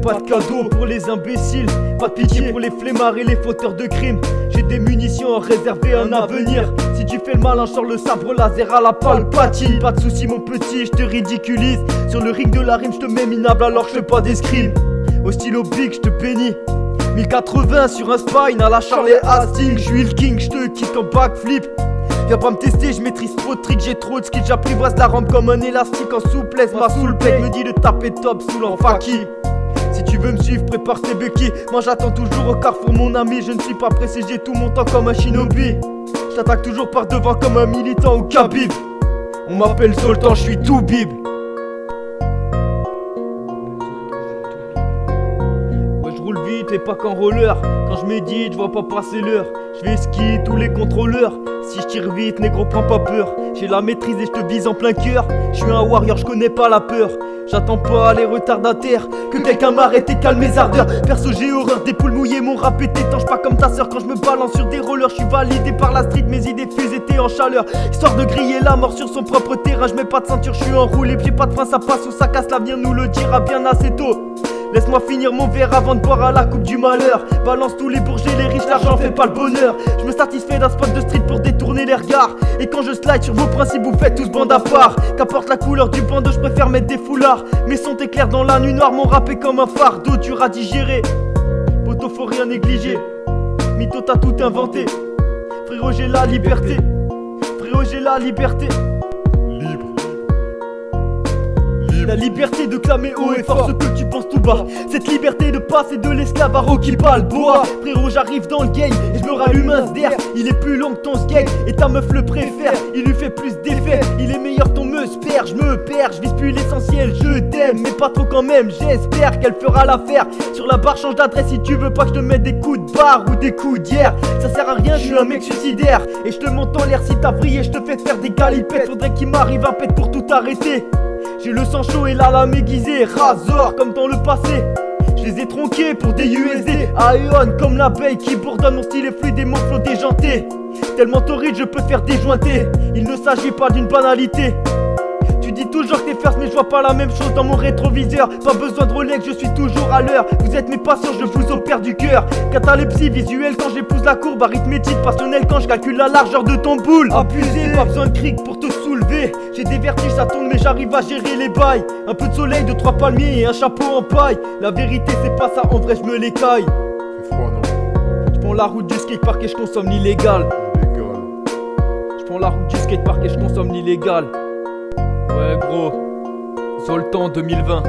Pas de cadeau pour les imbéciles, pas de pitié pour les flemmards et les fauteurs de crimes. J'ai des munitions à réserver un avenir. Si tu fais le malin, je sors le sabre laser à la Palpatine. Pas de soucis mon petit, je te ridiculise. Sur le ring de la rime, je te mets minable alors que je fais pas d'escrime. Au stylo big, je te bénis. 1080 sur un spine à la Charlie Hastings. Je suis le king, je te kick en backflip. Viens pas me tester, je maîtrise trop de tricks, j'ai trop de skills. J'apprivoise la rampe comme un élastique en souplesse. Ma soulplate me dit de taper top sous l'enfaki. Si tu veux me suivre, prépare tes béquilles. Moi j'attends toujours au carrefour mon ami. Je ne suis pas pressé, j'ai tout mon temps comme un shinobi. Je t'attaque toujours par devant comme un militant ou Khabib. On m'appelle Zoltan, je suis tout bib. Ouais, je roule vite et pas qu'en roller. Quand je médite, je vois pas passer l'heure. Je vais ski tous les contrôleurs. Si je tire vite, négro, prends pas peur. J'ai la maîtrise et je te vise en plein cœur. Je suis un warrior, je connais pas la peur. J'attends pas les retardataires, que quelqu'un m'arrête et calme mes ardeurs. Perso j'ai horreur des poules mouillées, mon rap est étanche, pas comme ta sœur. Quand je me balance sur des rollers, je suis validé par la street, mes idées fusent étaient en chaleur. Histoire de griller la mort sur son propre terrain, je mets pas de ceinture, je suis enroulé, j'ai pas de frein, ça passe ou ça casse, l'avenir nous le dira bien assez tôt. Laisse-moi finir mon verre avant de boire à la coupe du malheur. Balance tous les bourgers, les riches, l'argent fait pas le bonheur. Je me satisfais d'un spot de street pour détourner les regards. Et quand je slide sur vos principes, vous faites tous bande à part. Qu'apporte la couleur du bandeau, je préfère mettre des foulards. Mes sons t'éclairent dans la nuit noire, mon rap est comme un fardeau dur à digérer. Poto faut rien négliger, mytho t'as tout inventé. Frérot j'ai la liberté, frérot j'ai la liberté. La liberté de clamer haut et fort ce que tu penses tout bas. Cette liberté de passer de l'esclave à Rocky Balboa. Frérot j'arrive dans le game et je me rallume un sder. Il est plus long que ton skate et ta meuf le préfère. Il lui fait plus d'effet, il est meilleur ton meusper. Je me perds, je vise plus l'essentiel. Je t'aime mais pas trop quand même. J'espère qu'elle fera l'affaire. Sur la barre change d'adresse si tu veux pas que je te mette des coups de barre ou des coups d'hier. Ça sert à rien, je suis un mec suicidaire. Et je te monte en l'air si t'as vrillé, je te fais faire des galipettes. Faudrait qu'il m'arrive un pet pour tout arrêter. J'ai le sang chaud et la lame aiguisée, Razor comme dans le passé. Je les ai tronqués pour des USD, Aeon comme l'abeille qui bourdonne. Mon style est fluide et mon flow déjanté. Tellement torride je peux te faire déjointer. Il ne s'agit pas d'une banalité. Tu dis toujours que t'es first mais je vois pas la même chose dans mon rétroviseur. Pas besoin de Rolex, je suis toujours à l'heure. Vous êtes mes patients, je vous opère du cœur. Catalepsie visuelle quand j'épouse la courbe. Arithmétique passionnelle quand je calcule la largeur de ton boule. Abusé, pas besoin de cric pour te soulever. J'ai des vertiges, ça tourne mais j'arrive à gérer les bails. Un peu de soleil, 2-3 palmiers et un chapeau en paille. La vérité c'est pas ça, en vrai je me l'écaille. C'est froid non? Je prends la route du skatepark et je consomme l'illégal. Je prends la route du skatepark et je consomme l'illégal. Ouais gros, Zoltan 2020.